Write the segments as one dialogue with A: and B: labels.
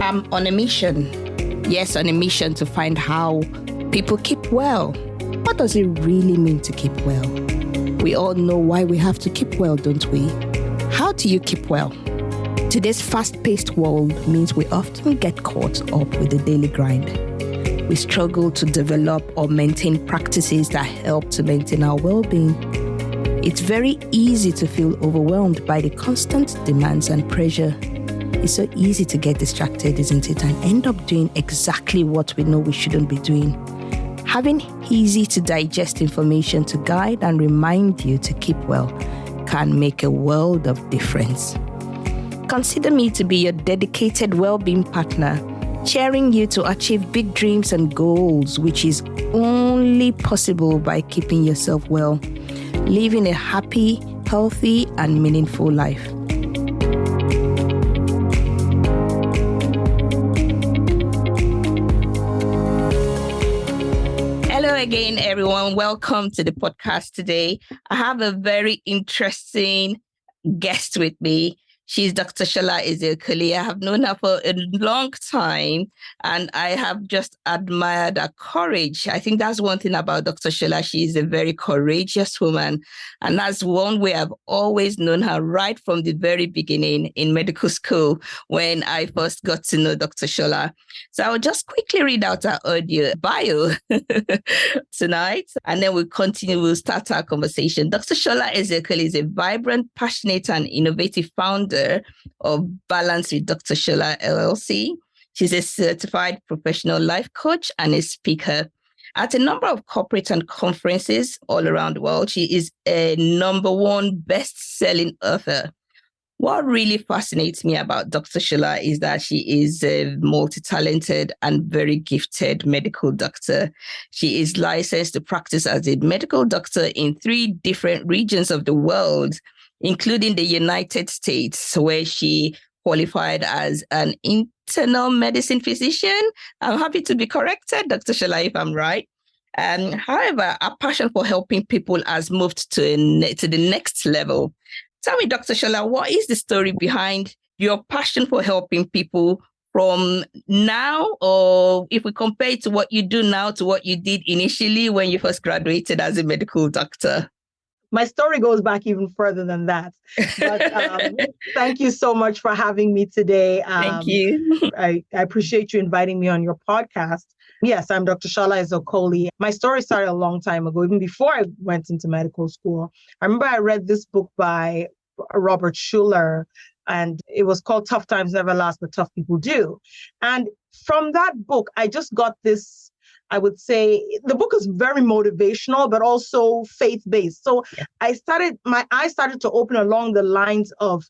A: I'm on a mission. Yes, on a mission to find how people keep well. What does it really mean to keep well? We all know why we have to keep well, don't we? How do you keep well? Today's fast-paced world means we often get caught up with the daily grind. We struggle to develop or maintain practices that help to maintain our well-being. It's very easy to feel overwhelmed by the constant demands and pressure. It's so easy to get distracted, isn't it, and end up doing exactly what we know we shouldn't be doing. Having easy to digest information to guide and remind you to keep well can make a world of difference. Consider me to be your dedicated well-being partner, cheering you to achieve big dreams and goals, which is only possible by keeping yourself well, living a happy, healthy, and meaningful life. Hello again, everyone. Welcome to the podcast today. I have a very interesting guest with me. She's Dr. Shola Ezeokoli. I have known her for a long time, and I have just admired her courage. I think that's one thing about Dr. Shola. She is a very courageous woman, and that's one way I've always known her right from the very beginning in medical school when I first got to know Dr. Shola. So I will just quickly read out her audio bio tonight, and then we'll start our conversation. Dr. Shola Ezeokoli is a vibrant, passionate, and innovative founder of Balance with Dr. Shola LLC. She's a certified professional life coach and a speaker at a number of corporate and conferences all around the world. She is a #1 best-selling author. What really fascinates me about Dr. Shola is that she is a multi-talented and very gifted medical doctor. She is licensed to practice as a medical doctor in 3 different regions of the world, including the United States, where she qualified as an internal medicine physician. I'm happy to be corrected, Dr. Shola, if I'm right. However, our passion for helping people has moved to the next level. Tell me, Dr. Shola, what is the story behind your passion for helping people from now, or if we compare it to what you do now to what you did initially when you first graduated as a medical doctor?
B: My story goes back even further than that. But thank you so much for having me today.
A: Thank you.
B: I appreciate you inviting me on your podcast. Yes, I'm Dr. Shola Ezeokoli. My story started a long time ago, even before I went into medical school. I remember I read this book by Robert Schuller, and it was called Tough Times Never Last, but Tough People Do. And from that book, I just got this, I would say, the book is very motivational, but also faith-based. So my eyes started to open along the lines of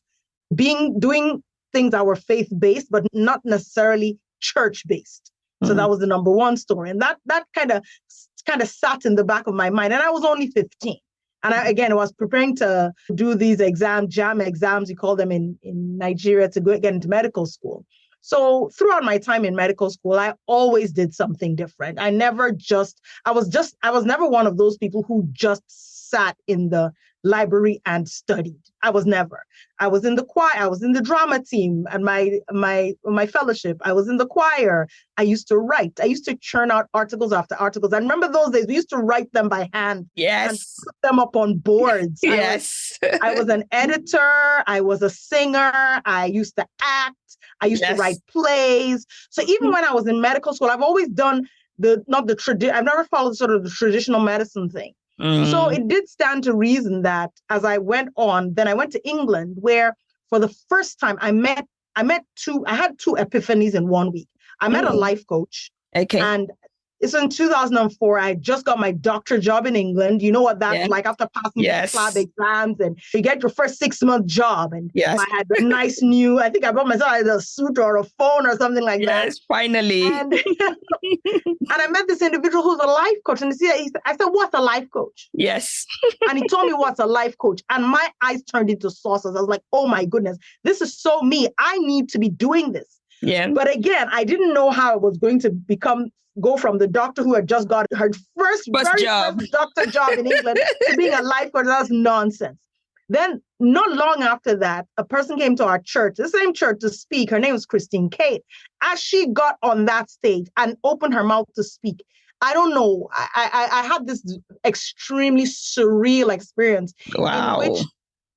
B: doing things that were faith-based, but not necessarily church-based. So that was the #1 story. And that kind of sat in the back of my mind. And I was only 15. And I was preparing to do these JAM exams, you call them in Nigeria, to get into medical school. So throughout my time in medical school, I always did something different. I was never one of those people who just sat in the library and studied. I was never. I was in the choir. I was in the drama team and my fellowship. I was in the choir. I used to write. I used to churn out articles after articles. I remember those days we used to write them by hand.
A: Yes.
B: And put them up on boards.
A: Yes.
B: I was an editor. I was a singer. I used to act. I used to write plays. So even when I was in medical school, I've always done I've never followed sort of the traditional medicine thing. So it did stand to reason that as I went on, then I went to England, where for the first time I had 2 epiphanies in 1 week. I met a life coach.
A: Okay.
B: And it's in 2004. I just got my doctor job in England. You know what that's like after passing the lab exams, and you get your first 6-month job. And I had a nice new, I think I bought myself either a suit or a phone or something like that.
A: Yes, finally.
B: And I met this individual who's a life coach. And I said, what's a life coach?
A: Yes.
B: And he told me what's a life coach. And my eyes turned into saucers. I was like, oh my goodness, this is so me. I need to be doing this.
A: Yeah.
B: But again, I didn't know how it was going to go from the doctor who had just got her first doctor job in England to being a life coach. That's nonsense. Then not long after that, a person came to our church, the same church, to speak. Her name was Christine Kate. As she got on that stage and opened her mouth to speak, I don't know, I had this extremely surreal experience in which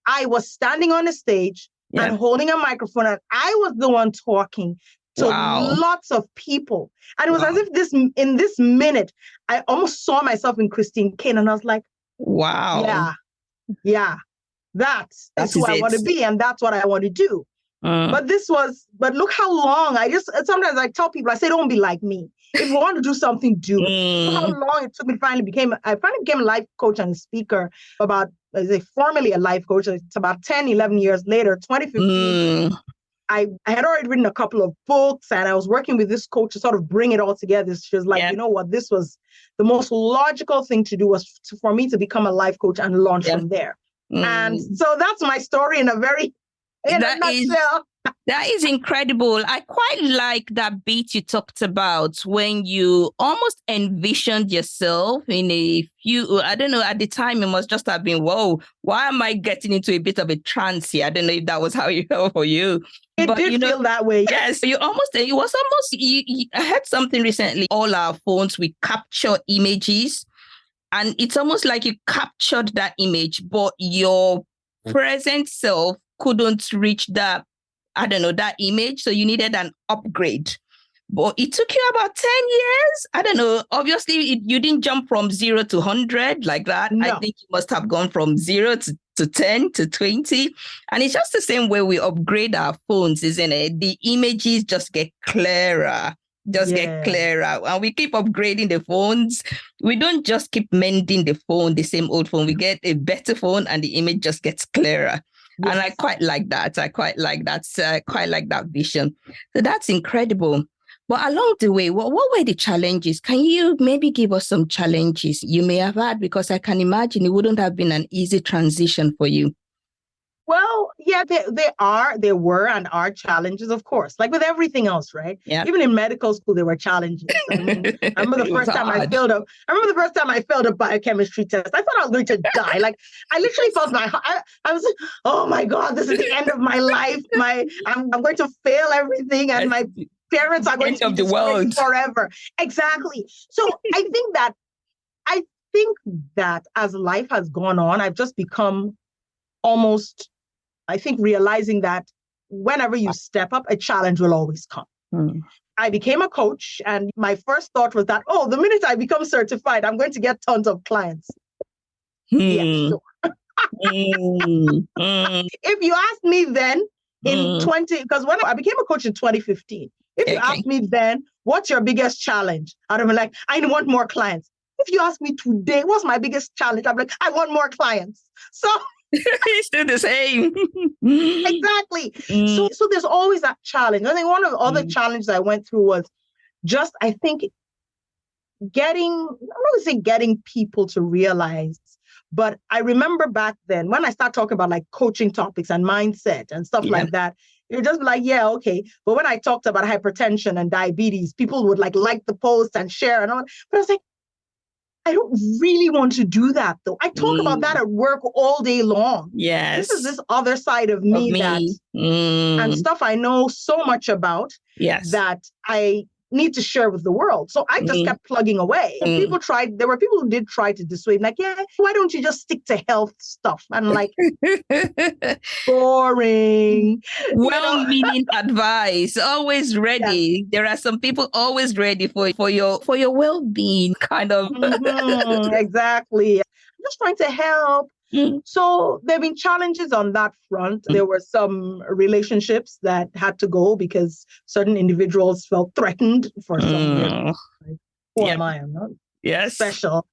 B: I was standing on a stage and holding a microphone, and I was the one talking to lots of people. And it was as if in this minute, I almost saw myself in Christine Kane, and I was like, wow. Yeah. That's who I want to be, and that's what I want to do. But look how long sometimes I tell people, I say, don't be like me. If you want to do something, do it. Look how long it took me I finally became a life coach and a speaker formerly a life coach. It's about 10, 11 years later, 2015. I had already written a couple of books, and I was working with this coach to sort of bring it all together. She was like, you know what, this was the most logical thing to do was for me to become a life coach and launch from there. And so that's my story in a nutshell.
A: That is incredible. I quite like that bit you talked about when you almost envisioned yourself in I don't know, at the time it must just have been, whoa, why am I getting into a bit of a trance here? I don't know if that was how you felt for you.
B: It did feel that way.
A: Yes, I heard something recently, all our phones, we capture images. And it's almost like you captured that image, but your present self couldn't reach that image. So you needed an upgrade. But it took you about 10 years. I don't know. Obviously, you didn't jump from 0 to 100 like that. No. I think you must have gone from 0 to 10 to 20. And it's just the same way we upgrade our phones, isn't it? The images just get clearer. Get clearer, and we keep upgrading the phones. We don't just keep mending the phone, the same old phone. We get a better phone and the image just gets clearer. And I quite like that. I quite like that vision. So that's incredible. But along the way, what were the challenges? Can you maybe give us some challenges you may have had? Because I can imagine it wouldn't have been an easy transition for you.
B: Well, yeah, there were and are challenges, of course, like with everything else, right?
A: Yeah.
B: Even in medical school, there were challenges. I mean, I remember the first time I failed a biochemistry test. I thought I was going to die. Like, I literally felt I was like, oh my God, this is the end of my life. I'm going to fail everything, and my parents are going to be disgraced forever. Exactly. So I think that as life has gone on, I've just become almost, I think, realizing that whenever you step up, a challenge will always come. I became a coach, and my first thought was that, the minute I become certified, I'm going to get tons of clients. Yeah, sure. If you asked me then because when I became a coach in 2015, if you asked me then, what's your biggest challenge? I'd have been like, I want more clients. If you ask me today, what's my biggest challenge? I'm like, I want more clients. So
A: it's still the same.
B: Exactly. So there's always that challenge. I think one of the other challenges I went through was just, I think, I'm not going to say getting people to realize, but I remember back then when I started talking about like coaching topics and mindset and stuff like that, you're just like, yeah, okay. But when I talked about hypertension and diabetes, people would like the post and share and all. But I was like, I don't really want to do that, though. I talk about that at work all day long.
A: Yes.
B: This is this other side of me. That and stuff I know so much about that I need to share with the world. So I just kept plugging away. And there were people who did try to dissuade me, like, yeah, why don't you just stick to health stuff? And I'm like, boring.
A: Well-meaning advice, always ready. There are some people always ready for your well-being, kind of.
B: Exactly. I'm just trying to help. So there have been challenges on that front. There were some relationships that had to go because certain individuals felt threatened for some reason. Like, who am I? I'm not special.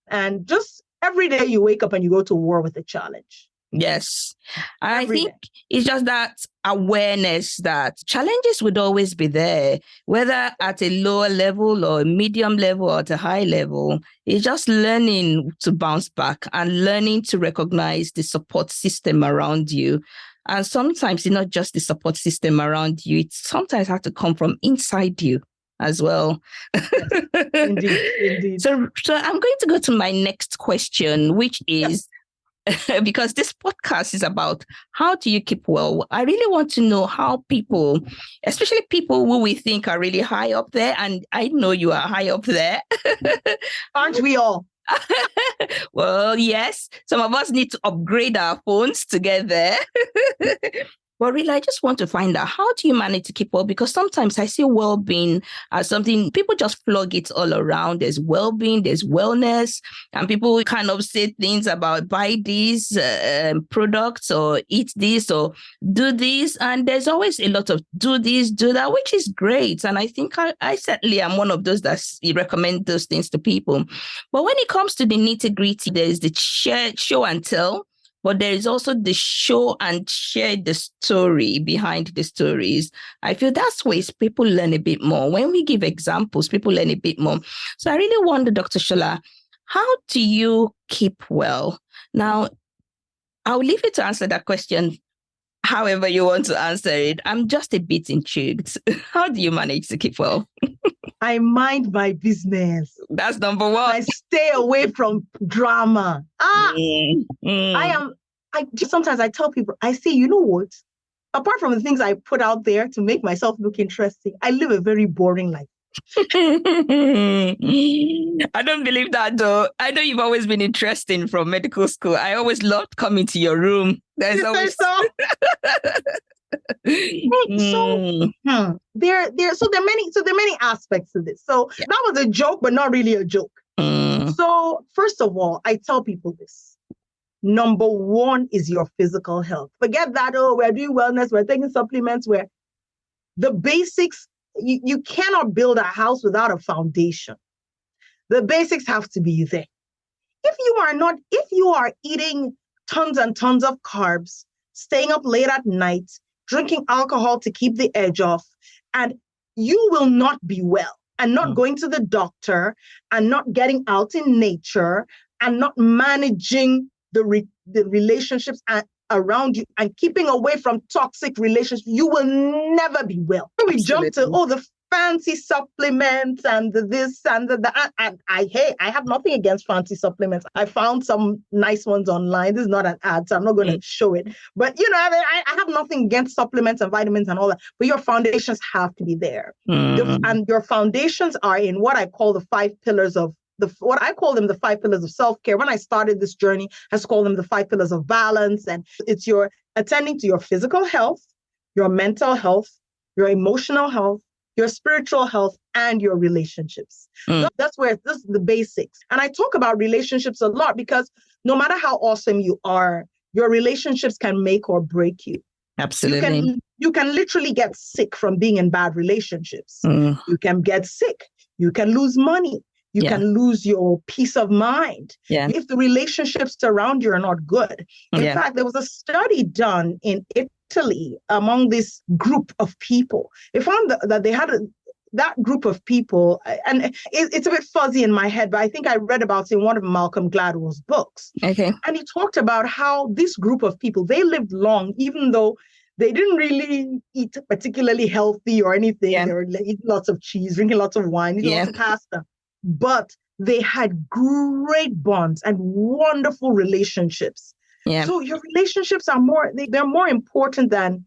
B: And just every day you wake up and you go to war with a challenge.
A: Yes. I think it's just that awareness that challenges would always be there, whether at a lower level or a medium level or at a high level. It's just learning to bounce back and learning to recognize the support system around you. And sometimes it's not just the support system around you. It sometimes has to come from inside you as well.
B: Indeed.
A: So I'm going to go to my next question, which is, because this podcast is about how do you keep well. I really want to know how people, especially people who we think are really high up there, and I know you are high up there.
B: Aren't we all?
A: Well, yes, some of us need to upgrade our phones to get there. But really, I just want to find out, how do you manage to keep well? Because sometimes I see well-being as something, people just flog it all around. There's well-being, there's wellness, and people kind of say things about buy these products or eat this or do this. And there's always a lot of do this, do that, which is great. And I think I certainly am one of those that recommend those things to people. But when it comes to the nitty-gritty, there's the show and tell. But there is also the show and share the story behind the stories. I feel that's where people learn a bit more. When we give examples, people learn a bit more. So I really wonder, Dr. Shola, how do you keep well? Now, I'll leave you to answer that question however you want to answer it. I'm just a bit intrigued. How do you manage to keep well?
B: I mind my business.
A: That's number one.
B: I stay away from drama. Sometimes I tell people, I say, you know what? Apart from the things I put out there to make myself look interesting, I live a very boring life.
A: I don't believe that, though. I know you've always been interesting from medical school. I always loved coming to your room. There's always so.
B: There are many aspects to this. So that was a joke, but not really a joke. So first of all, I tell people this. Number one is your physical health. Forget that, we're doing wellness, we're taking supplements, where the basics, you cannot build a house without a foundation. The basics have to be there. If you are eating tons and tons of carbs, staying up late at night, drinking alcohol to keep the edge off, and you will not be well, and not going to the doctor, and not getting out in nature, and not managing the relationships around you, and keeping away from toxic relationships, you will never be well. We jump to the fancy supplements and this and the and I have nothing against fancy supplements. I found some nice ones online. This is not an ad, so I'm not going to show it. But I have nothing against supplements and vitamins and all that. But your foundations have to be there, and your foundations are in what I call the 5 pillars of the 5 pillars of self-care. When I started this journey, I called them the 5 pillars of balance. And it's your attending to your physical health, your mental health, your emotional health, your spiritual health, and your relationships. That's where this is the basics. And I talk about relationships a lot because no matter how awesome you are, your relationships can make or break you.
A: Absolutely.
B: You can literally get sick from being in bad relationships. You can get sick. You can lose money. You can lose your peace of mind if the relationships around you are not good. In fact, there was a study done in Italy among this group of people. They found that they had that group of people, and it's a bit fuzzy in my head, but I think I read about it in one of Malcolm Gladwell's books.
A: Okay.
B: And he talked about how this group of people, they lived long, even though they didn't really eat particularly healthy or anything. They were eating lots of cheese, drinking lots of wine, eating lots of pasta. But they had great bonds and wonderful relationships. So your relationships are they're more important than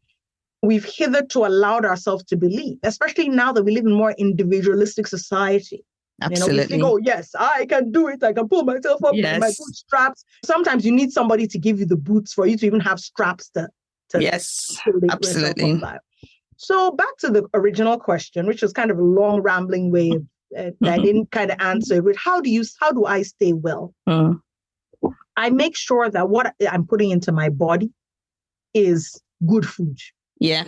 B: we've hitherto allowed ourselves to believe, especially now that we live in a more individualistic society.
A: Absolutely.
B: We think, yes, I can do it. I can pull myself up in my bootstraps. Sometimes you need somebody to give you the boots for you to even have straps to
A: absolutely.
B: So back to the original question, which was kind of a long rambling way of I didn't kind of answer it with how do I stay well? I make sure that what I'm putting into my body is good food.
A: Yeah.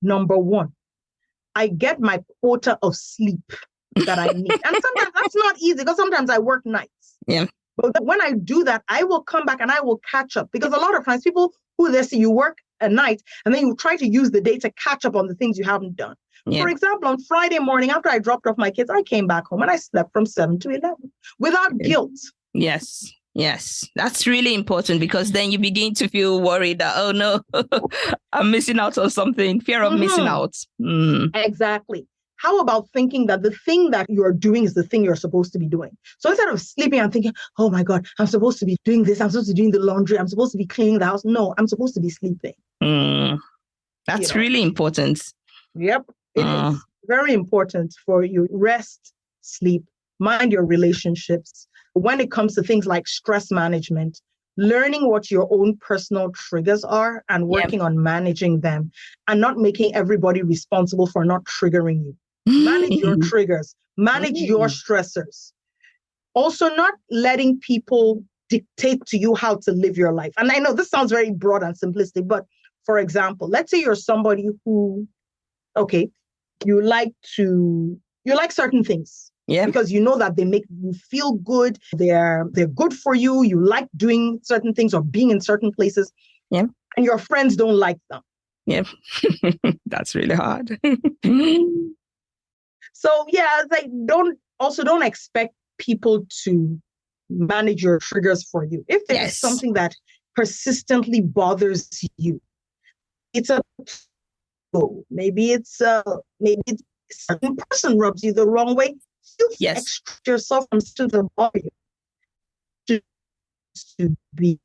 B: Number one, I get my quota of sleep that I need. And sometimes that's not easy because sometimes I work nights.
A: Yeah.
B: But when I do that, I will come back and I will catch up, because a lot of times people who they see you work at night and then you try to use the day to catch up on the things you haven't done. For example, on Friday morning, after I dropped off my kids, I came back home and I slept from 7 to 11 without guilt. Yes.
A: That's really important, because then you begin to feel worried that, oh no, I'm missing out on something, fear of missing out.
B: Exactly. how about thinking that the thing that you're doing is the thing you're supposed to be doing? So instead of sleeping and thinking, oh my God, I'm supposed to be doing this, I'm supposed to be doing the laundry, I'm supposed to be cleaning the house. No, I'm supposed to be sleeping.
A: That's really important.
B: Yep. It is very important for you. Rest, sleep, mind your relationships. When it comes to things like stress management, learning what your own personal triggers are and working on managing them and not making everybody responsible for not triggering you. Manage your triggers, manage your stressors. Also, not letting people dictate to you how to live your life. And I know this sounds very broad and simplistic, but for example, let's say you're somebody who, you like certain things. Yeah. Because you know that they make you feel good. They're good for you. You like doing certain things or being in certain places. Yeah. And your friends don't like them.
A: Yeah. That's really hard.
B: So yeah, don't expect people to manage your triggers for you. If there's something that persistently bothers you, maybe it's a certain person rubs you the wrong way. You extract yourself from the body to be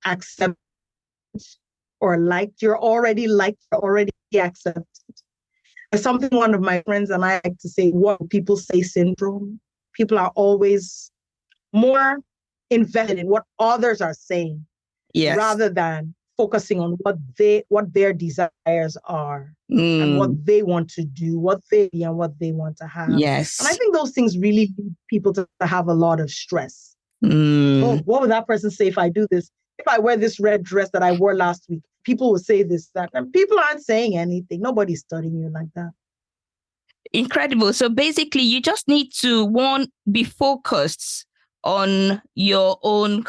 B: accepted or liked. You're already liked, you're already accepted. There's something one of my friends and I like to say, what people say syndrome. People are always more invested in what others are saying rather than focusing on what their desires are and what they want to do, what they want to have. Yes. And I think those things really lead people to have a lot of stress. Oh, what would that person say if I do this? If I wear this red dress that I wore last week, people will say this, that, and people aren't saying anything. Nobody's studying you like that.
A: Incredible. So basically, you just need to, be focused on your own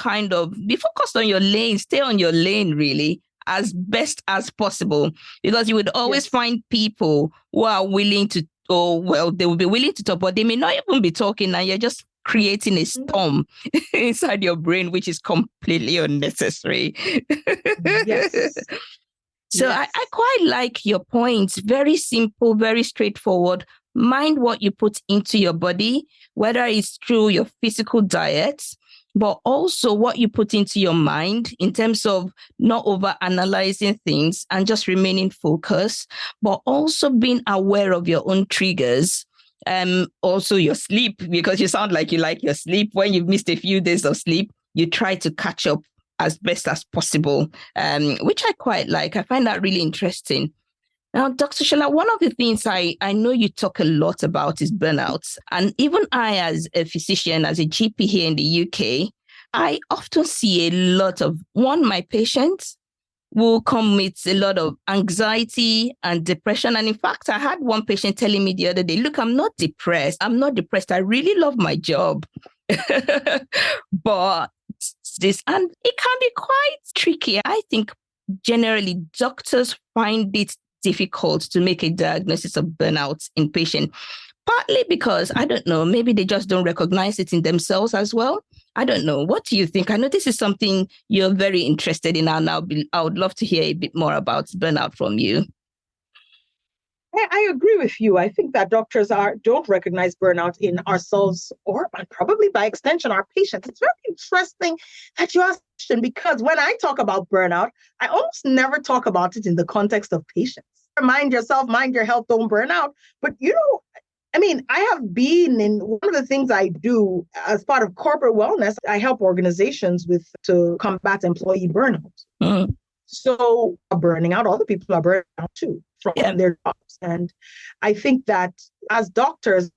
A: be focused on your lane, stay on your lane really as best as possible, because you would always find people who are willing to, they will be willing to talk, but they may not even be talking and you're just creating a storm inside your brain, which is completely unnecessary. Yes. So I quite like your points. Very simple, very straightforward. Mind what you put into your body, whether it's through your physical diet, but also what you put into your mind in terms of not over-analyzing things and just remaining focused, but also being aware of your own triggers. Also your sleep, because you sound like you like your sleep. When you've missed a few days of sleep, you try to catch up as best as possible, which I quite like. I find that really interesting. Now, Dr. Shola, one of the things I know you talk a lot about is burnout. And even I, as a physician, as a GP here in the UK, I often see a lot of, my patients will come with a lot of anxiety and depression. And in fact, I had one patient telling me the other day, look, I'm not depressed. I really love my job. But and it can be quite tricky. I think generally doctors find it difficult to make a diagnosis of burnout in patients, partly because, I don't know, maybe they just don't recognize it in themselves as well. I don't know. What do you think? I know this is something you're very interested in, and I would love to hear a bit more about burnout from you.
B: I agree with you. I think that doctors don't recognize burnout in ourselves, or probably by extension, our patients. It's very interesting that you asked, because when I talk about burnout, I almost never talk about it in the context of patients. Mind yourself, mind your health, don't burn out. But I have been in one of the things I do as part of corporate wellness. I help organizations to combat employee burnout. So burning out, other people are burning out too from their jobs. And I think that as doctors,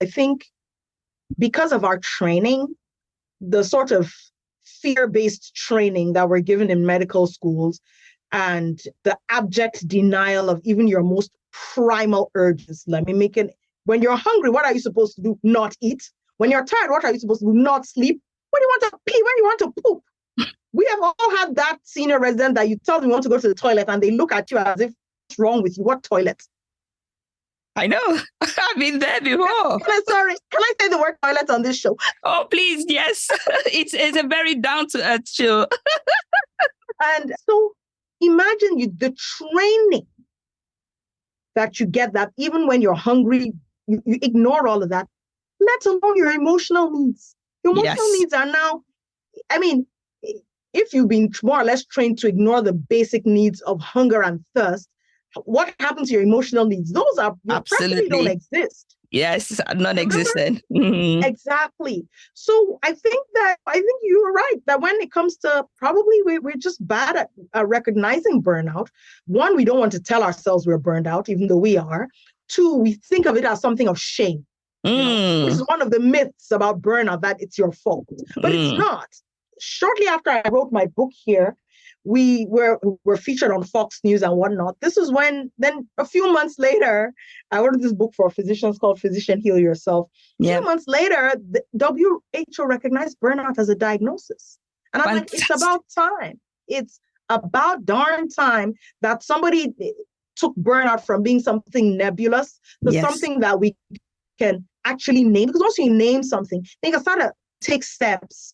B: because of our training, the sort of fear-based training that we're given in medical schools and the abject denial of even your most primal urges. Let me make it. When you're hungry, what are you supposed to do? Not eat. When you're tired, what are you supposed to do? Not sleep. When you want to pee, when you want to poop. We have all had that senior resident that you tell them you want to go to the toilet and they look at you as if, what's wrong with you? What toilet?
A: I know. I've been there before.
B: Can I say the word toilet on this show?
A: Oh, please, yes. It's a very down-to-earth show.
B: And so imagine the training that you get that even when you're hungry, you ignore all of that, let alone your emotional needs. Your emotional needs are now, I mean, if you've been more or less trained to ignore the basic needs of hunger and thirst, what happens to your emotional needs? Those are practically don't exist.
A: Yes, non-existent. Mm-hmm.
B: Exactly. So I think you're right that when it comes to probably we're just bad at recognizing burnout. One, we don't want to tell ourselves we're burned out, even though we are. Two, we think of it as something of shame. Which is one of the myths about burnout, that it's your fault, but it's not. Shortly after I wrote my book here, we were featured on Fox News and whatnot. This was when, then a few months later, I wrote this book for physicians called Physician Heal Yourself. A few months later, the WHO recognized burnout as a diagnosis. And I'm like, it's about time. It's about darn time that somebody took burnout from being something nebulous to something that we can actually name. Because once you name something, they can start to take steps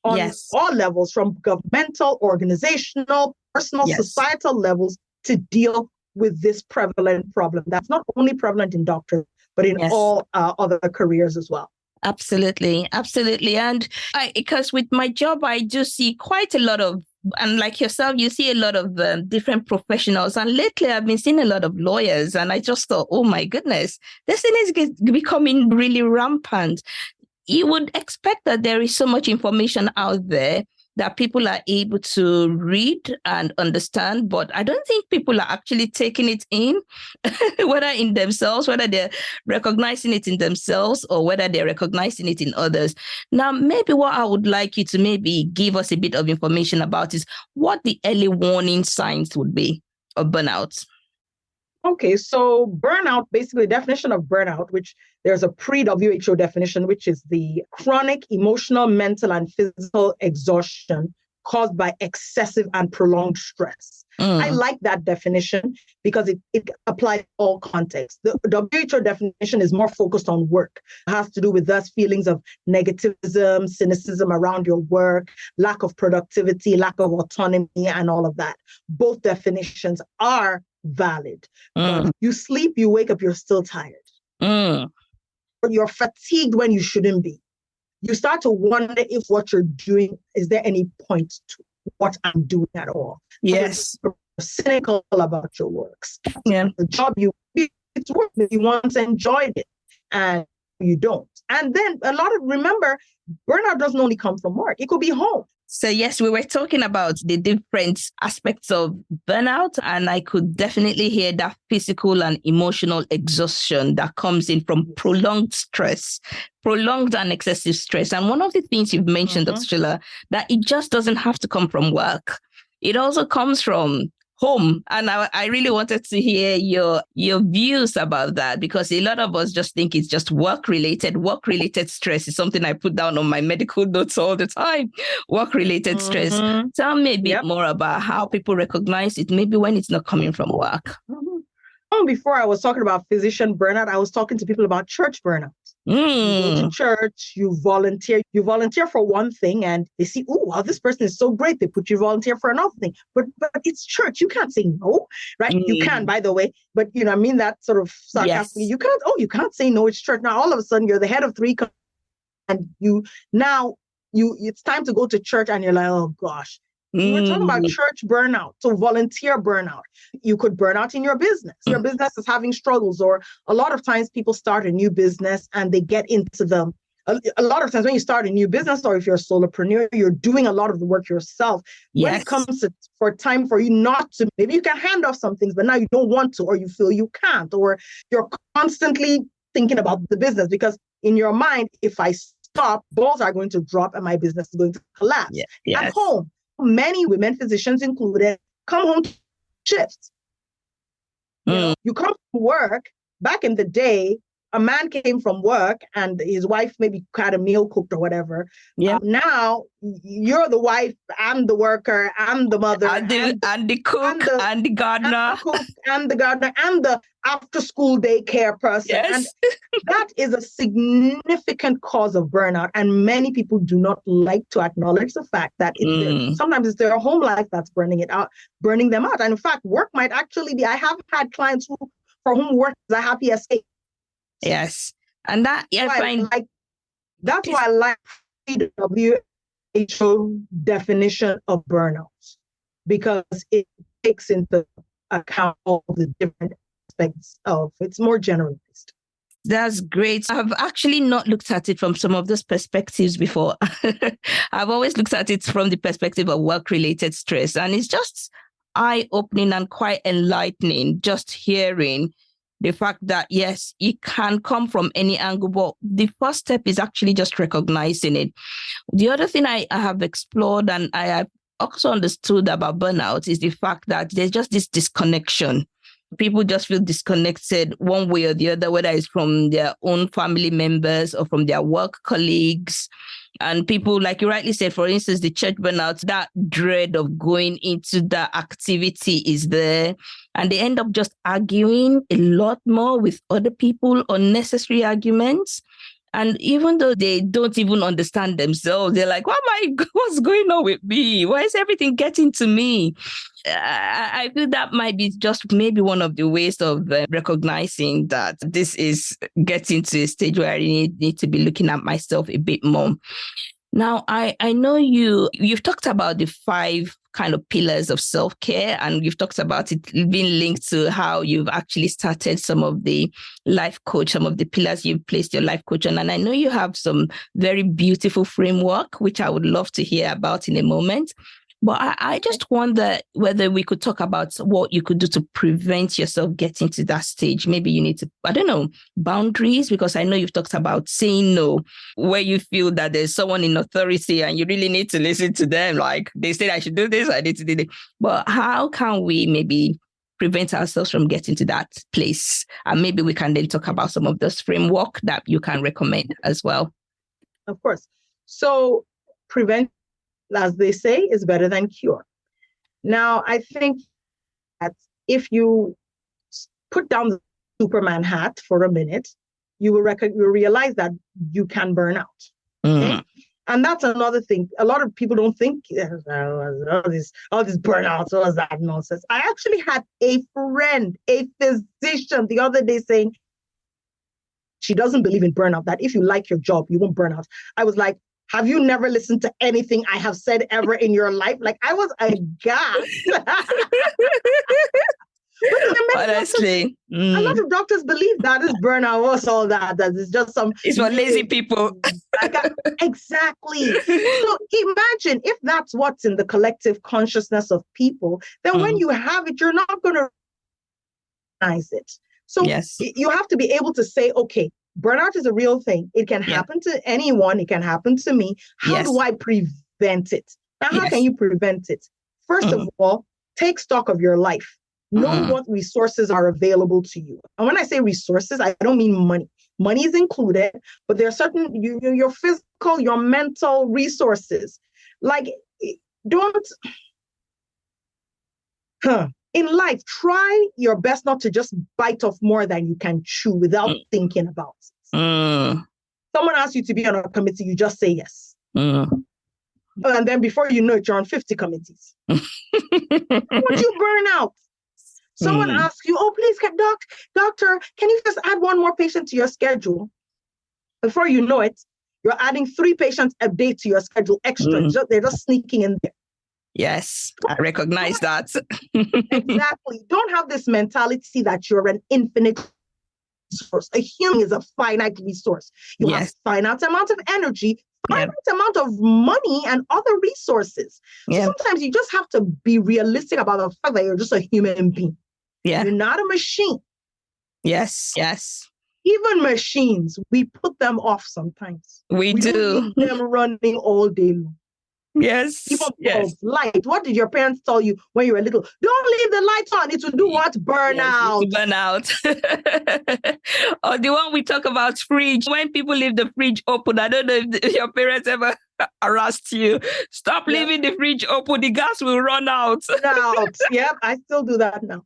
B: on all levels, from governmental, organizational, personal, societal levels, to deal with this prevalent problem that's not only prevalent in doctors, but in all other careers as well.
A: Absolutely. And because with my job, I do see quite a lot of, and like yourself, you see a lot of different professionals. And lately I've been seeing a lot of lawyers, and I just thought, oh my goodness, this thing is becoming really rampant. You would expect that there is so much information out there that people are able to read and understand, but I don't think people are actually taking it in, whether in themselves, whether they're recognizing it in themselves, or whether they're recognizing it in others. Now, maybe what I would like you to maybe give us a bit of information about is what the early warning signs would be of burnout.
B: Okay, so burnout, basically the definition of burnout, which there's a pre-WHO definition, which is the chronic emotional, mental, and physical exhaustion caused by excessive and prolonged stress. I like that definition because it applies to all contexts. The WHO definition is more focused on work. It has to do with those feelings of negativism, cynicism around your work, lack of productivity, lack of autonomy, and all of that. Both definitions are valid. But you sleep, you wake up, you're still tired. You're fatigued when you shouldn't be. You start to wonder if what you're doing, is there any point to what I'm doing at all?
A: Yes.
B: You're cynical about your works.
A: Yeah.
B: The job it's work that you once enjoyed it, and you don't. And then remember, burnout doesn't only come from work. It could be home.
A: So yes, we were talking about the different aspects of burnout, and I could definitely hear that physical and emotional exhaustion that comes in from prolonged stress, prolonged and excessive stress. And one of the things you've mentioned, Dr. Shola, that it just doesn't have to come from work. It also comes from home. And I really wanted to hear your views about that, because a lot of us just think it's just work-related. Work-related stress is something I put down on my medical notes all the time. Work-related stress. Tell me a bit more about how people recognize it, maybe when it's not coming from work.
B: Before I was talking about physician burnout, I was talking to people about church burnout. You go to church, you volunteer for one thing, and they see, oh, wow, this person is so great. They put you volunteer for another thing. But it's church. You can't say no, right? You can, by the way. But, I mean that sort of sarcastically.
A: Yes.
B: You can't say no, it's church. Now, all of a sudden, you're the head of 3, and it's time to go to church, and you're like, oh, gosh. We're talking about church burnout, so volunteer burnout. You could burn out in your business. Your business is having struggles, or a lot of times people start a new business and they get into them. A lot of times when you start a new business, or if you're a solopreneur, you're doing a lot of the work yourself.
A: Yes.
B: When it comes for time for you not to, maybe you can hand off some things, but now you don't want to, or you feel you can't, or you're constantly thinking about the business, because in your mind, if I stop, balls are going to drop and my business is going to collapse.
A: Yeah. Yes.
B: At home, many women, physicians included, come home to shifts. You come from work. Back in the day, a man came from work and his wife maybe had a meal cooked or whatever.
A: Yeah.
B: Now you're the wife, I'm the worker, I'm the mother,
A: and the cook, and the gardener,
B: and the after school daycare person.
A: Yes.
B: And that is a significant cause of burnout. And many people do not like to acknowledge the fact that sometimes it's their home life that's burning them out. And in fact, work might actually be, I have had clients who for whom work is a happy escape.
A: Yes. And that,
B: that's why I like the WHO definition of burnout, because it takes into account all the different aspects of it's more generalized.
A: That's great. I've actually not looked at it from some of those perspectives before. I've always looked at it from the perspective of work-related stress. And it's just eye-opening and quite enlightening just hearing the fact that, yes, it can come from any angle, but the first step is actually just recognizing it. The other thing I have explored and I have also understood about burnout is the fact that there's just this disconnection. People just feel disconnected one way or the other, whether it's from their own family members or from their work colleagues. And people, like you rightly said, for instance, the church burnout, that dread of going into that activity is there. And they end up just arguing a lot more with other people, unnecessary arguments. And even though they don't even understand themselves, they're like, what's going on with me? Why is everything getting to me? I feel that might be just maybe one of the ways of recognizing that this is getting to a stage where I need to be looking at myself a bit more. Now, I know you've talked about the 5 kind of pillars of self-care, and you've talked about it being linked to how you've actually started some of the life coach, some of the pillars you've placed your life coach on. And I know you have some very beautiful framework, which I would love to hear about in a moment. But I just wonder whether we could talk about what you could do to prevent yourself getting to that stage. Maybe you need to, boundaries, because I know you've talked about saying no, where you feel that there's someone in authority and you really need to listen to them. Like they said, I should do this, I need to do this. But how can we maybe prevent ourselves from getting to that place? And maybe we can then talk about some of those framework that you can recommend as well.
B: Of course. So prevent, as they say, is better than cure. Now, I think that if you put down the Superman hat for a minute, you will realize that you can burn out. Okay? And that's another thing. A lot of people don't think all this burnout, all that nonsense. I actually had a friend, a physician, the other day saying she doesn't believe in burnout, that if you like your job, you won't burn out. I was like, have you never listened to anything I have said ever in your life? Like, I was aghast.
A: Honestly,
B: a lot of doctors believe that is burnout, was all that is just some...
A: It's for lazy people.
B: Exactly. So imagine if that's what's in the collective consciousness of people, then when you have it, you're not going to recognize it. So yes, you have to be able to say, okay, burnout is a real thing. It can happen to anyone. It can happen to me. How do I prevent it? Now, how can you prevent it? First of all, take stock of your life. Know what resources are available to you. And when I say resources, I don't mean money. Money is included, but there are certain, your physical, your mental resources. Like, in life, try your best not to just bite off more than you can chew without thinking about it. Someone asks you to be on a committee, you just say yes. And then before you know it, you're on 50 committees. Would you burn out? Someone asks you, oh, please, doctor, can you just add one more patient to your schedule? Before you know it, you're adding 3 patients a day to your schedule extra. They're just sneaking in there.
A: Yes, I recognize that.
B: Exactly. Don't have this mentality that you're an infinite resource. A human is a finite resource. You have finite amount of energy, finite amount of money, and other resources. So sometimes you just have to be realistic about the fact that you're just a human being. You're not a machine.
A: Yes.
B: Even machines, we put them off sometimes.
A: We do.
B: Don't leave them running all day long.
A: Yes.
B: Even bulbs, light. What did your parents tell you when you were little? Don't leave the lights on. It will do what? Burn out.
A: Burn out. Or the one we talk about, fridge. When people leave the fridge open, I don't know if your parents ever harassed you. Stop leaving the fridge open. The gas will run out.
B: Yep, I still do that now.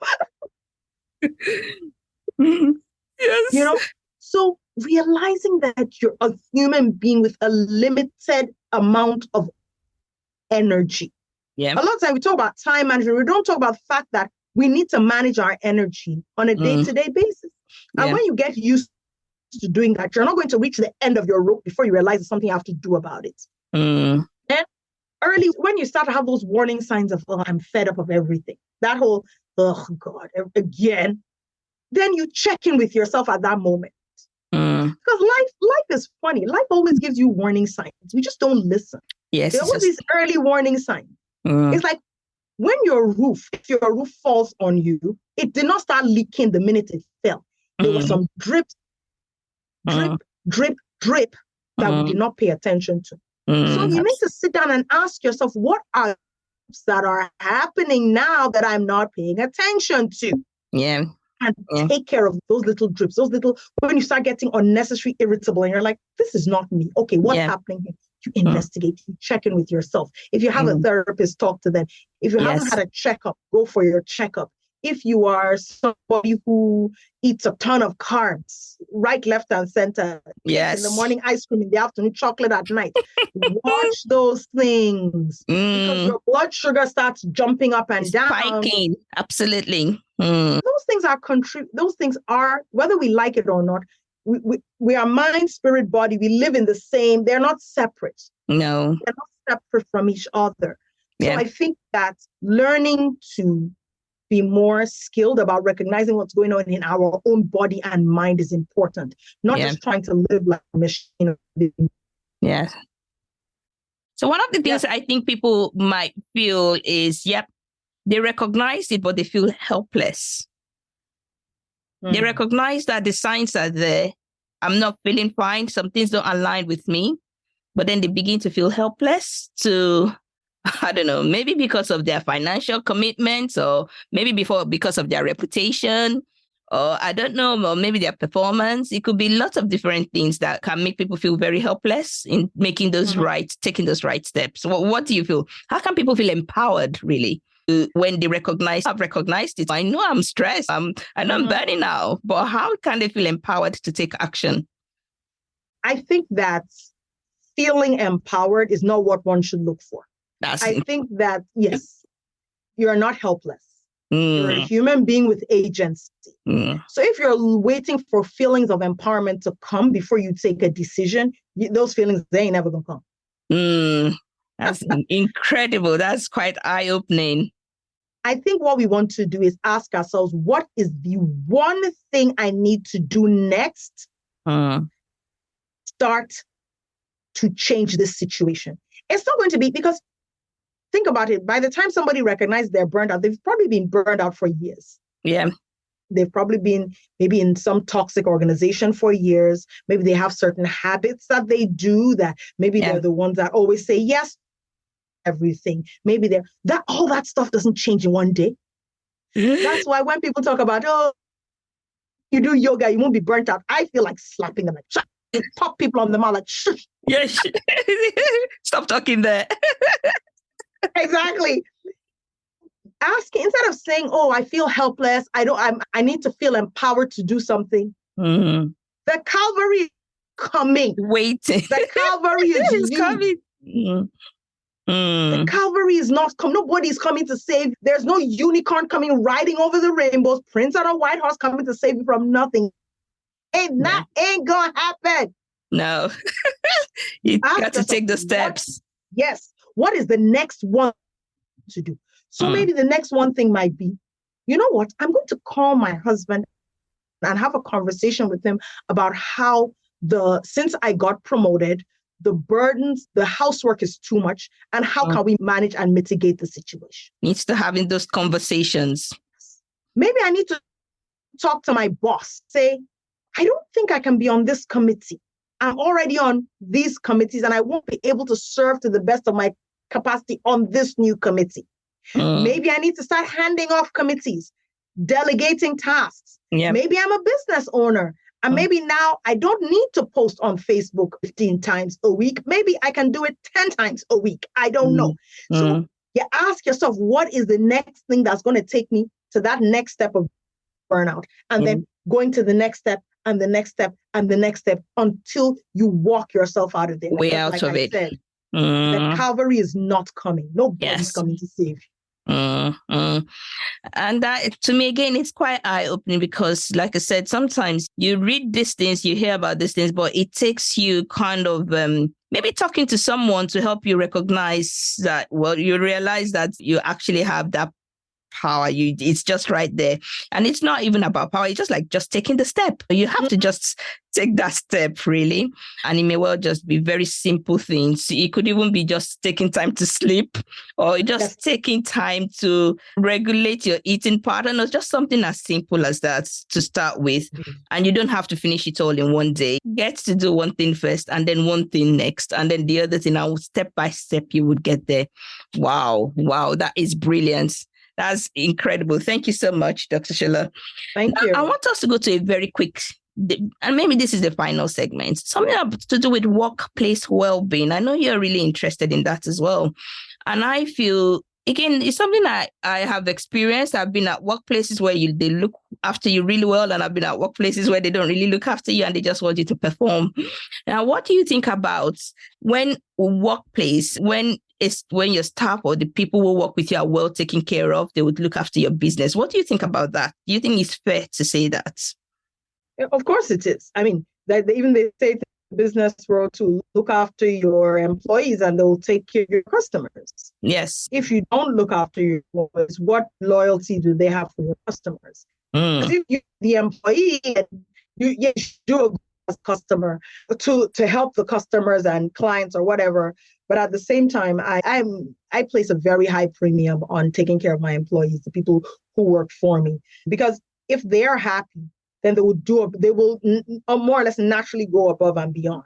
A: Yes.
B: So realizing that you're a human being with a limited amount of energy. A lot of times we talk about time management. We don't talk about the fact that we need to manage our energy on a day-to-day basis. And when you get used to doing that, you're not going to reach the end of your rope before you realize there's something you have to do about it. And early, when you start to have those warning signs of, oh, I'm fed up of everything, that whole, oh God, again, then you check in with yourself at that moment. Because life is funny. Life always gives you warning signs. We just don't listen.
A: Yes.
B: There are always these early warning signs. It's like when if your roof falls on you, it did not start leaking the minute it fell. There was some drip that we did not pay attention to. So you need to sit down and ask yourself, what are that are happening now that I'm not paying attention to?
A: Yeah.
B: And take care of those little drips, when you start getting unnecessary irritable and you're like, this is not me. Okay, what's happening here? You investigate, you check in with yourself. If you have a therapist, talk to them. If you haven't had a checkup, go for your checkup. If you are somebody who eats a ton of carbs, right, left, and center, in the morning, ice cream, in the afternoon, chocolate at night, watch those things because your blood sugar starts jumping up and down.
A: Spiking, absolutely.
B: Those things are, whether we like it or not, we are mind, spirit, body. We live in the same, they're not separate.
A: No.
B: They're not separate from each other. So I think that learning to be more skilled about recognizing what's going on in our own body and mind is important. Not just trying to live like a machine.
A: Yeah. So one of the things I think people might feel is, they recognize it, but they feel helpless. They recognize that the signs are there. I'm not feeling fine. Some things don't align with me. But then they begin to feel helpless to, I don't know, maybe because of their financial commitments, or maybe because of their reputation, or I don't know, or maybe their performance. It could be lots of different things that can make people feel very helpless in making those taking those right steps. What do you feel? How can people feel empowered, really, when they I've recognized it? I know I'm stressed. I know I'm burning out, but how can they feel empowered to take action?
B: I think that feeling empowered is not what one should look for. I think that, yes, you're not helpless. You're a human being with agency. So if you're waiting for feelings of empowerment to come before you take a decision, those feelings, they ain't never going to come.
A: That's incredible. That's quite eye-opening.
B: I think what we want to do is ask ourselves, what is the one thing I need to do next? Start to change this situation. It's not going to be, because think about it. By the time somebody recognizes they're burned out, they've probably been burned out for years. Yeah. They've probably been maybe in some toxic organization for years. Maybe they have certain habits that they do that maybe they're the ones that always say yes to everything. Maybe all that stuff doesn't change in one day. That's why when people talk about, oh, you do yoga, you won't be burnt out, I feel like slapping them, like, you pop people on the mouth, like, shh.
A: Yes. Stop talking there.
B: Exactly. Asking, instead of saying, oh, I feel helpless, I need to feel empowered to do something. The Calvary is coming.
A: Waiting.
B: The Calvary is
A: coming.
B: The Calvary is not coming. Nobody's coming to save. There's no unicorn coming riding over the rainbows, prince on a white horse coming to save you from nothing. Ain't gonna happen.
A: No. You got to take the steps.
B: What is the next one to do? So maybe the next one thing might be, you know what? I'm going to call my husband and have a conversation with him about how since I got promoted, the burdens, the housework is too much, and how can we manage and mitigate the situation?
A: Needs to having those conversations.
B: Maybe I need to talk to my boss, say, I don't think I can be on this committee. I'm already on these committees and I won't be able to serve to the best of my capacity on this new committee. Maybe I need to start handing off committees, delegating tasks. Maybe I'm a business owner. And maybe now I don't need to post on Facebook 15 times a week. Maybe I can do it 10 times a week. I don't know. So you ask yourself, what is the next thing that's going to take me to that next step of burnout? And then going to the next step and the next step and the next step until you walk yourself out of there.
A: Way out of it.
B: The Calvary is not coming. Nobody's coming to save you.
A: Mm. And that, to me, again, it's quite eye-opening because, like I said, sometimes you read these things, you hear about these things, but it takes you kind of maybe talking to someone to help you recognize that, well, you realize that you actually have that power. It's just right there. And it's not even about power. It's just taking the step. You have to just take that step, really. And it may well just be very simple things. It could even be just taking time to sleep, or just taking time to regulate your eating pattern, or just something as simple as that to start with. And you don't have to finish it all in one day. Get to do one thing first, and then one thing next, and then the other thing. And step by step, you would get there. Wow, that is brilliant. That's incredible. Thank you so much, Dr. Shola.
B: Thank you.
A: I want us to go to a very quick, and maybe this is the final segment, something to do with workplace well-being. I know you're really interested in that as well. And I feel, again, it's something I have experienced. I've been at workplaces where they look after you really well, and I've been at workplaces where they don't really look after you and they just want you to perform. Now, what do you think about when your staff or the people who work with you are well taken care of, they would look after your business? What do you think about that? Do you think it's fair to say that?
B: Of course it is. I mean, they say to the business world to look after your employees and they'll take care of your customers.
A: Yes.
B: If you don't look after your employees, what loyalty do they have for your customers? Because if you're the employee, you should do a good customer to help the customers and clients or whatever. But at the same time, I place a very high premium on taking care of my employees, the people who work for me, because if they are happy, then they will more or less naturally go above and beyond.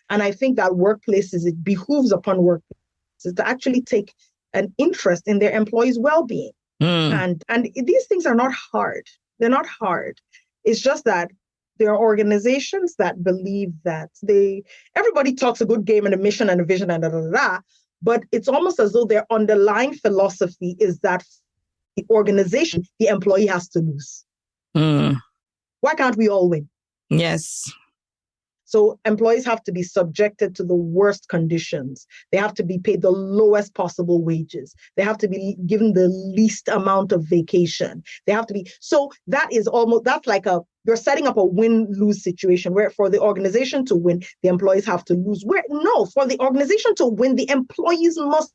B: And I think that workplaces, it behooves upon workplaces to actually take an interest in their employees' well-being. And these things are not hard. They're not hard. It's just that there are organizations that believe that everybody talks a good game and a mission and a vision and but it's almost as though their underlying philosophy is that the organization, the employee has to lose. Why can't we all win?
A: Yes.
B: So employees have to be subjected to the worst conditions. They have to be paid the lowest possible wages. They have to be given the least amount of vacation. They have to be, so that's like you're setting up a win-lose situation where for the organization to win, the employees have to lose. For the organization to win, the employees must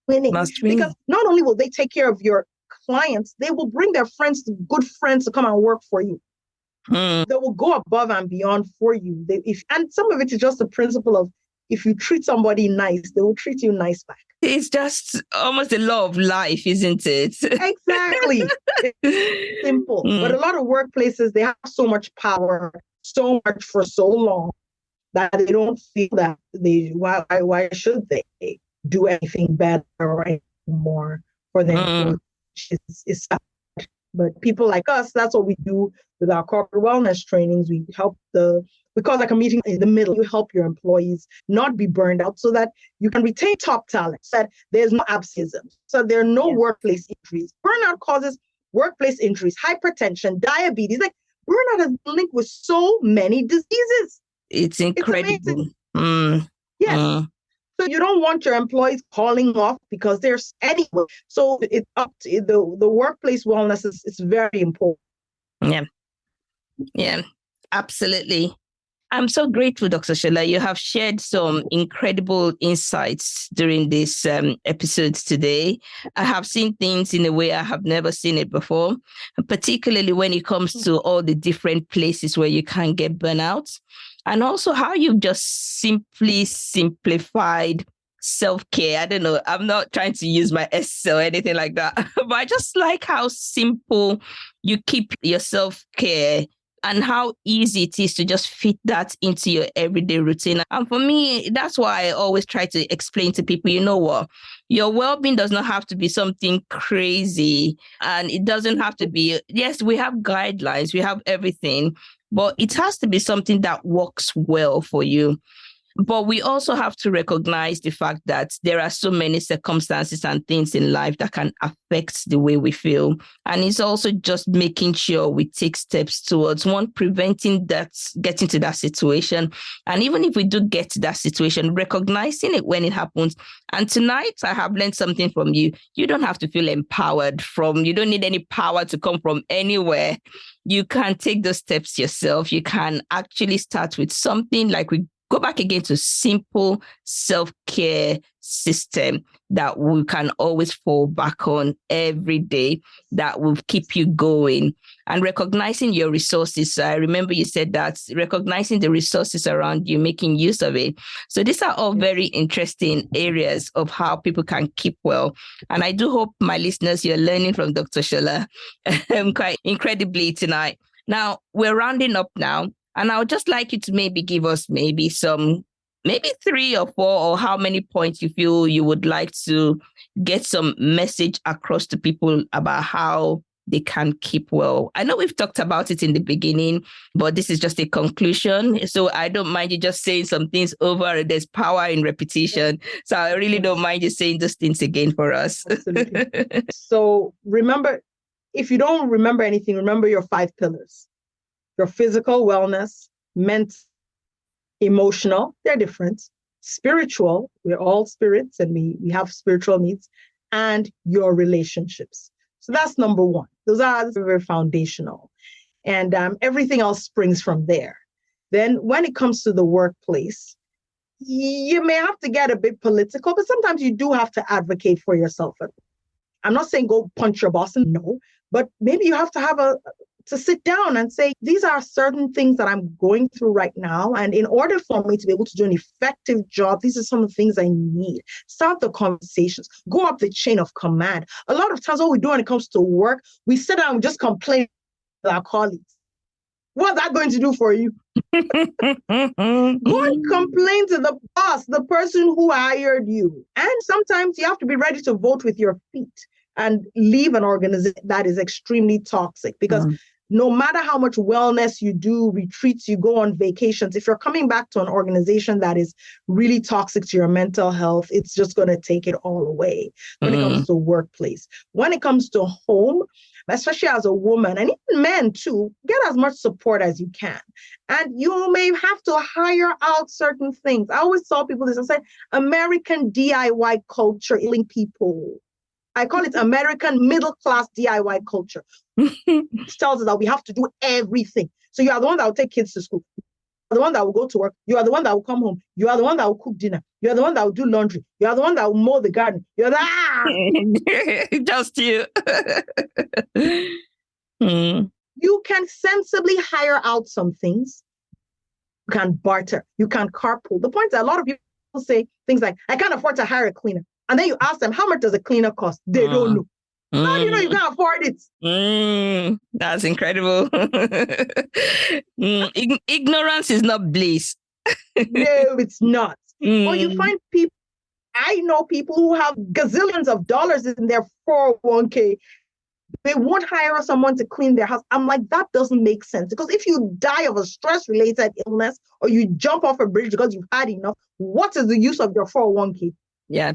B: win. Because not only will they take care of your clients, they will bring their good friends to come and work for you. They will go above and beyond for you. And some of it is just the principle of if you treat somebody nice, they will treat you nice back.
A: It's just almost the law of life, isn't it?
B: Exactly. It's simple. But a lot of workplaces, they have so much power, so much for so long that they don't feel that why should they do anything better or anything more for them? It's sad. But people like us, that's what we do with our corporate wellness trainings. We help we call like a meeting in the middle. You help your employees not be burned out so that you can retain top talent, so that there's no absenteeism, so there are no workplace injuries. Burnout causes workplace injuries, hypertension, diabetes. Like burnout has been linked with so many diseases.
A: It's incredible.
B: Yes. So you don't want your employees calling off because there's anyway. So it's up to the workplace wellness is very important.
A: Yeah, absolutely. I'm so grateful, Dr. Shola. You have shared some incredible insights during this episode today. I have seen things in a way I have never seen it before, particularly when it comes to all the different places where you can get burnout. And also how you've just simply simplified self-care. I don't know, I'm not trying to use my S or anything like that, but I just like how simple you keep your self-care and how easy it is to just fit that into your everyday routine. And for me, that's why I always try to explain to people, you know what, your well-being does not have to be something crazy. And it doesn't have to be, yes, we have guidelines, we have everything, but it has to be something that works well for you. But we also have to recognize the fact that there are so many circumstances and things in life that can affect the way we feel. And it's also just making sure we take steps towards one, preventing that, getting to that situation. And even if we do get to that situation, recognizing it when it happens. And tonight, I have learned something from you. You don't have to feel empowered you don't need any power to come from anywhere. You can take those steps yourself. You can actually start with something like we go back again to simple self-care system that we can always fall back on every day that will keep you going. And recognizing your resources. I remember you said that recognizing the resources around you, making use of it. So these are all very interesting areas of how people can keep well. And I do hope my listeners, you're learning from Dr. Shola quite incredibly tonight. Now, we're rounding up now. And I would just like you to maybe give us maybe 3 or 4, or how many points you feel you would like to get some message across to people about how they can keep well. I know we've talked about it in the beginning, but this is just a conclusion. So I don't mind you just saying some things over. There's power in repetition. So I really don't mind you saying those things again for us.
B: Absolutely. So remember, if you don't remember anything, remember your 5 pillars. Your physical wellness, mental, emotional, they're different. Spiritual, we're all spirits and we have spiritual needs, and your relationships. So that's number 1. Those are very foundational. And everything else springs from there. Then when it comes to the workplace, you may have to get a bit political, but sometimes you do have to advocate for yourself. I'm not saying go punch your boss, no, but maybe you have to have to sit down and say, these are certain things that I'm going through right now. And in order for me to be able to do an effective job, these are some of the things I need. Start the conversations, go up the chain of command. A lot of times what we do when it comes to work, we sit down and just complain to our colleagues. What's that going to do for you? Go and complain to the boss, the person who hired you. And sometimes you have to be ready to vote with your feet and leave an organization that is extremely toxic, because no matter how much wellness you do, retreats, you go on vacations, if you're coming back to an organization that is really toxic to your mental health, it's just going to take it all away when it comes to workplace. When it comes to home, especially as a woman, and even men too, get as much support as you can. And you may have to hire out certain things. I always tell people this, I say, American DIY culture killing people. I call it American middle-class DIY culture. It tells us that we have to do everything. So you are the one that will take kids to school. You are the one that will go to work. You are the one that will come home. You are the one that will cook dinner. You are the one that will do laundry. You are the one that will mow the garden. You are the
A: just you.
B: You can sensibly hire out some things. You can barter. You can carpool. The point is that a lot of people say things like, I can't afford to hire a cleaner. And then you ask them, how much does a cleaner cost? They don't know. How do you know you can't afford it?
A: That's incredible. Ignorance is not bliss.
B: No, it's not. Or you find people, I know people who have gazillions of dollars in their 401k. They won't hire someone to clean their house. I'm like, that doesn't make sense. Because if you die of a stress-related illness or you jump off a bridge because you've had enough, what is the use of your 401k?
A: Yeah.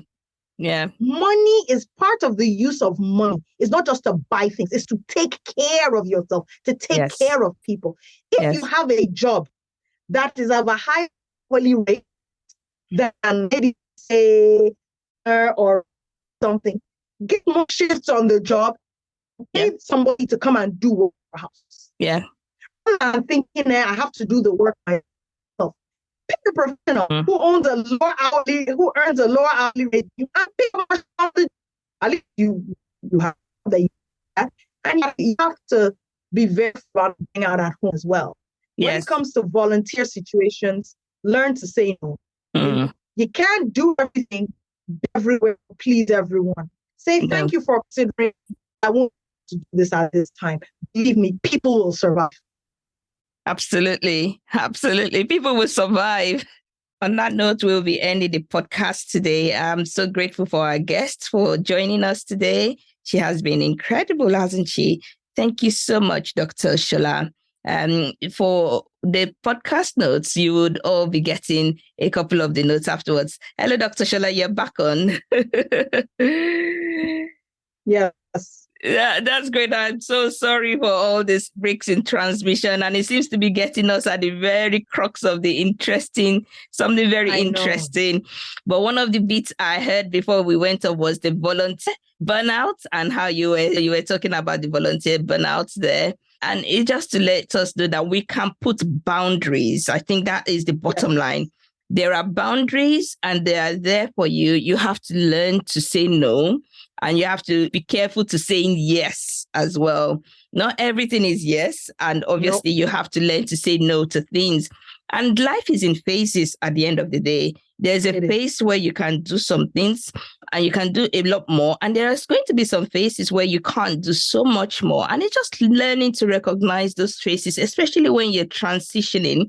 A: Yeah.
B: Money is part of the use of money. It's not just to buy things. It's to take care of yourself, to take care of people. If you have a job that is of a high hourly rate than maybe say or something, get more shifts on the job. Get somebody to come and do work for house.
A: Yeah.
B: I'm thinking I have to do the work myself. Pick a professional who earns a lower hourly rate. You can pick something. At least you have that, and you have to be very about being out at home as well.
A: Yes.
B: When it comes to volunteer situations, learn to say no. You can't do everything everywhere, please everyone. Say thank you for considering. I won't do this at this time. Believe me, people will survive.
A: Absolutely. Absolutely. People will survive. On that note, we'll be ending the podcast today. I'm so grateful for our guest for joining us today. She has been incredible, hasn't she? Thank you so much, Dr. Shola. For the podcast notes, you would all be getting a couple of the notes afterwards. Hello, Dr. Shola, you're back on.
B: Yes.
A: Yeah, that's great. I'm so sorry for all these breaks in transmission. And it seems to be getting us at the very crux of something very interesting. But one of the bits I heard before we went up was the volunteer burnout, and how you were talking about the volunteer burnout there. And it's just to let us know that we can put boundaries. I think that is the bottom line. There are boundaries and they are there for you. You have to learn to say no, and you have to be careful to saying yes as well. Not everything is yes. And obviously you have to learn to say no to things. And life is in phases at the end of the day. There's a phase where you can do some things and you can do a lot more. And there's going to be some phases where you can't do so much more. And it's just learning to recognize those phases, especially when you're transitioning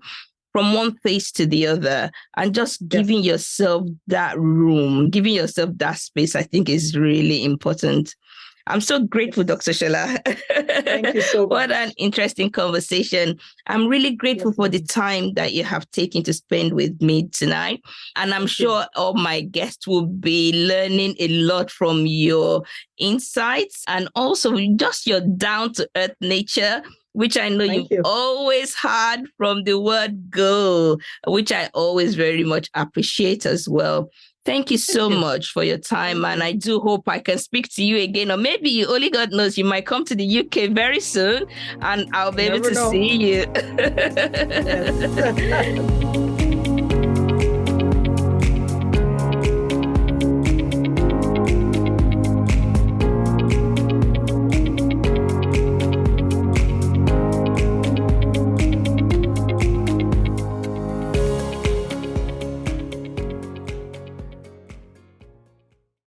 A: from one phase to the other, and just giving yourself that room, giving yourself that space, I think is really important. I'm so grateful, Dr. Shola.
B: Thank you so much.
A: What an interesting conversation. I'm really grateful for the time that you have taken to spend with me tonight. And I'm sure all my guests will be learning a lot from your insights and also just your down-to-earth nature, which I know you've always had from the word go, which I always very much appreciate as well. Thank you so much for your time. And I do hope I can speak to you again. Or maybe only God knows, you might come to the UK very soon and I'll be able to see you.